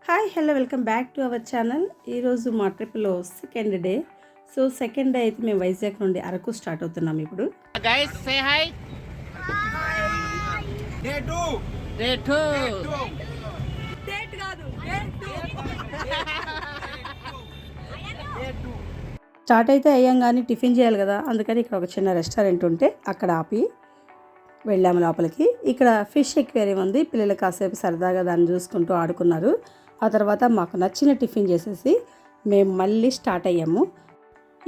Hi hello welcome back to our channel. ఈరోజు మా ట్రిప్లో second day. So second day అయితే మేము వైజాగ్ నుండి అరకు స్టార్ట్ అవుతున్నాం ఇప్పుడు. Guys say hi. Day 2 date కాదు డే 2. స్టార్ట్ అయితే అయ్యాం కానీ టిఫిన్ చేయాలి కదా, అందుకని ఇక్కడ ఒక చిన్న రెస్టారెంట్ ఉంటే అక్కడ ఆపి వెళ్ళాము లోపలికి. ఇక్కడ ఫిష్ ఎక్వేరియం ఉంది, పిల్లలు కాసేపు సరదాగా దాన్ని చూసుకుంటూ ఆడుకున్నారు. ఆ తర్వాత మాకు నచ్చిన టిఫిన్ చేసేసి మేము మళ్ళీ స్టార్ట్ అయ్యాము.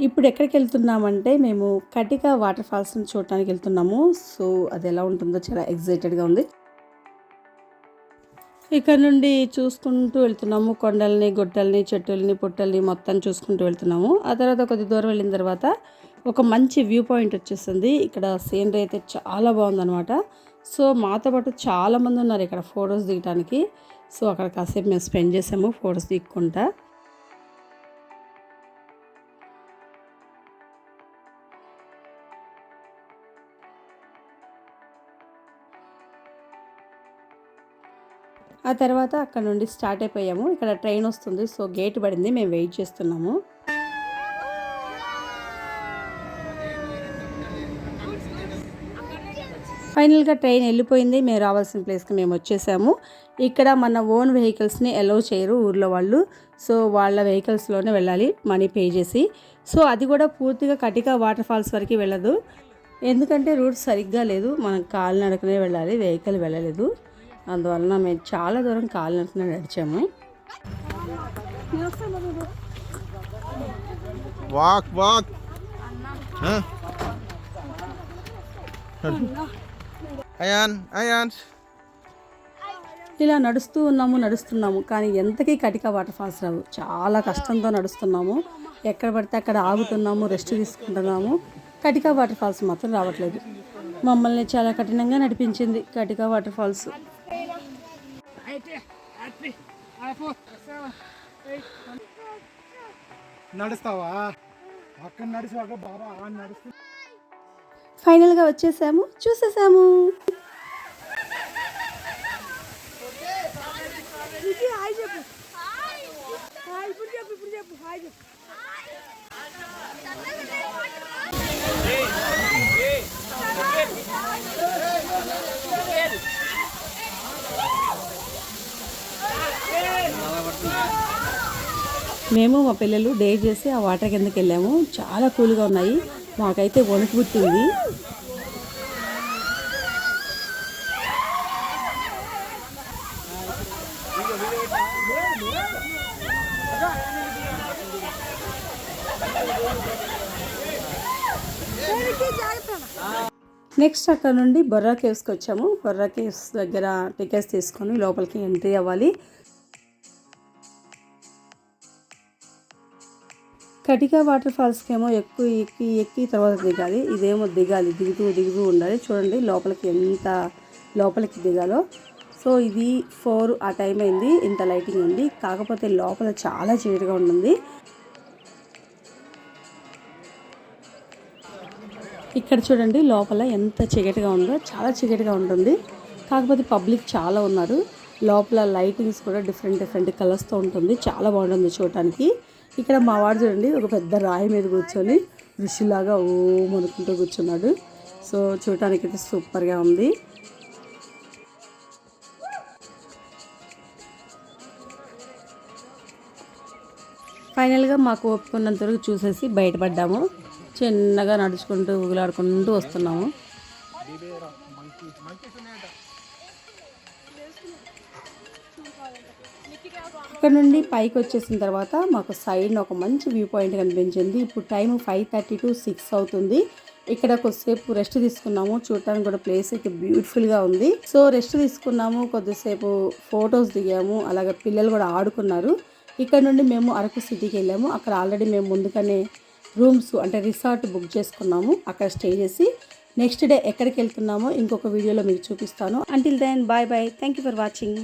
ఇప్పుడు ఎక్కడికి వెళ్తున్నామంటే మేము కటిక వాటర్ ఫాల్స్ని చూడటానికి వెళ్తున్నాము. సో అది ఎలా ఉంటుందో చాలా ఎగ్జైటెడ్గా ఉంది. ఇక్కడ నుండి చూసుకుంటూ వెళ్తున్నాము, కొండల్ని, గుట్టల్ని, చెట్టుల్ని, పుట్టల్ని మొత్తం చూసుకుంటూ వెళ్తున్నాము. ఆ తర్వాత కొద్ది దూరం వెళ్ళిన తర్వాత ఒక మంచి వ్యూ పాయింట్ వచ్చేస్తుంది. ఇక్కడ సీనరీ అయితే చాలా బాగుందన్నమాట. సో మాతో పాటు చాలామంది ఉన్నారు ఇక్కడ ఫొటోస్ దిగడానికి. సో అక్కడ కాసేపు మేము స్పెండ్ చేసాము ఫొటోస్ దిక్కుంటా. ఆ తర్వాత అక్కడ నుండి స్టార్ట్ అయిపోయాము. ఇక్కడ ట్రైన్ వస్తుంది, సో గేట్ పడింది, మేము వెయిట్ చేస్తున్నాము. ఫైనల్గా ట్రైన్ వెళ్ళిపోయింది. మేము రావాల్సిన ప్లేస్కి మేము వచ్చేసాము. ఇక్కడ మన ఓన్ వెహికల్స్ని అలౌ చేయరు ఊర్లో వాళ్ళు. సో వాళ్ళ వెహికల్స్లోనే వెళ్ళాలి మనీ పే చేసి. సో అది కూడా పూర్తిగా కటిక వాటర్ ఫాల్స్ వరకు వెళ్ళదు, ఎందుకంటే రూట్ సరిగ్గా లేదు. మనం కాలినడకనే వెళ్ళాలి, వెహికల్ వెళ్ళలేదు. అందువలన మేము చాలా దూరం కాలినడకనే నడిచాము. ఇలా నడుస్తున్నాము కానీ ఎంతకీ కటిక వాటర్ ఫాల్స్ రావు. చాలా కష్టంతో నడుస్తున్నాము, ఎక్కడ పడితే అక్కడ ఆగుతున్నాము, రెస్ట్ తీసుకుంటున్నాము. కటిక వాటర్ ఫాల్స్ మాత్రం రావట్లేదు. మమ్మల్ని చాలా కఠినంగా నడిపించింది కటిక వాటర్ ఫాల్స్. ఫైనల్గా వచ్చేసాము, చూసేసాము. మేము మా పిల్లలు డే చేసి ఆ వాటర్ కిందకి వెళ్ళాము. చాలా కూల్గా ఉన్నాయి, మాకైతే వణుకు పుట్టింది. నెక్స్ట్ అక్కడ నుండి బొర్రా కేవ్స్కి వచ్చాము. బొర్రా కేవ్స్ దగ్గర టికెట్స్ తీసుకొని లోపలికి ఎంట్రీ అవ్వాలి. కటిక వాటర్ ఫాల్స్కి ఏమో ఎక్కువ ఎక్కి తర్వాత దిగాలి, ఇదేమో దిగుతూ ఉండాలి. చూడండి లోపలికి ఎంత లోపలికి దిగాలో. సో ఇది 4 ఆ టైం అయింది, ఇంత లైటింగ్ ఉంది. కాకపోతే లోపల చాలా చీకటిగా ఉంటుంది. ఇక్కడ చూడండి లోపల ఎంత చీకటిగా ఉందో, చాలా చీకటిగా ఉంటుంది. కాకపోతే పబ్లిక్ చాలా ఉన్నారు. లోపల లైటింగ్స్ కూడా డిఫరెంట్ కలర్స్తో ఉంటుంది, చాలా బాగుంటుంది చూడటానికి. ఇక్కడ మా వాడు చూడండి ఒక పెద్ద రాయి మీద కూర్చొని ఋషిలాగా ఓం అనుకుంటూ కూర్చున్నాడు. సో చూడటానికి అయితే సూపర్గా ఉంది. ఫైనల్గా మాకు ఒప్పుకున్నంత వరకు చూసేసి బయటపడ్డాము. చిన్నగా నడుచుకుంటూ ఊగులాడుకుంటూ వస్తున్నాము. ఇక్కడ నుండి పైకి వచ్చేసిన తర్వాత మాకు సైడ్ ఒక మంచి వ్యూ పాయింట్ కనిపించింది. ఇప్పుడు టైం 5:30 to 6 అవుతుంది. ఇక్కడ కొద్దిసేపు రెస్ట్ తీసుకున్నాము. చూడటానికి కూడా ప్లేస్ అయితే బ్యూటిఫుల్గా ఉంది. సో రెస్ట్ తీసుకున్నాము, కొద్దిసేపు ఫొటోస్ దిగాము, అలాగే పిల్లలు కూడా ఆడుకున్నారు. ఇక్కడ నుండి మేము అరకు సిటీకి వెళ్ళాము. అక్కడ ఆల్రెడీ మేము ముందుగానే రూమ్స్ అంటే రిసార్ట్ బుక్ చేసుకున్నాము. అక్కడ స్టే చేసి నెక్స్ట్ డే ఎక్కడికి వెళ్తున్నామో ఇంకొక వీడియోలో మీకు చూపిస్తాను. Until then bye. Thank you for watching.